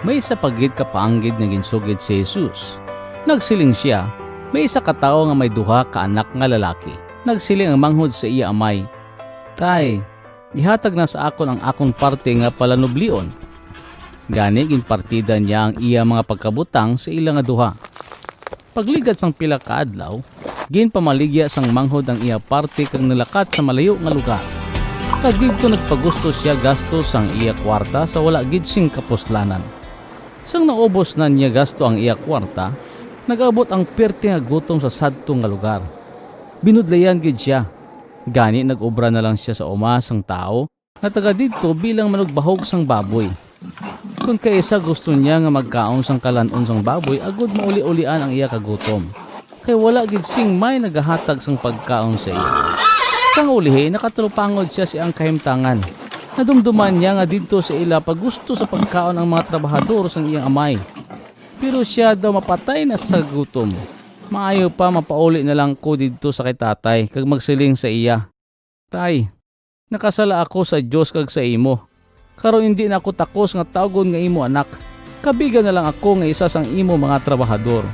may isa pagid kapaanggid nga ginsugid si Jesus. Nagsiling siya, may isa ka tawo nga may duha ka anak nga lalaki. Nagsiling ang manghod sa iya amay, "Tay, ihatag na sa akon ang akong parte nga palanublion." Gani ginpartida niya ang iya mga pagkabutang sa ila nga duha. Pagligad sang pila ka adlaw, ginpamaligya sang manghod ang iya parte kang nalakat sa malayo nga lugar. Kagidto nagpagusto siya gasto sang iya kwarta sa wala gid sing kapuslanan. Sang naubos na niya gasto ang iya kwarta, nag-abot ang perte nga gutom sa sadto nga lugar. Binudlayan gid siya. Gani nag-obra na lang siya sa uma sang tao nga taga didto bilang manugbahog sang baboy. Kung kaisa gusto niya nga magkaon sang kalanon sang baboy, agud mauli-ulian ang iya kagutom. Kay wala gid sing may nagahatag sang pagkaon sa iya. Kang ulihi, nakatulupangod siya si ang kahimtangan. Nadumduman niya nga dito sa ila pag gusto sa pagkaon ang mga trabahador sang iyang amay. Pero siya daw mapatay na sa gutom. Maayo pa mapauli na lang ko dito sa kay tatay kag magsiling sa iya, "Tay, nakasala ako sa Dios kag sa imo. Karon hindi na ako takos nga tawgon nga imo anak. Kabiga na lang ako nga isa sang imo mga trabahador."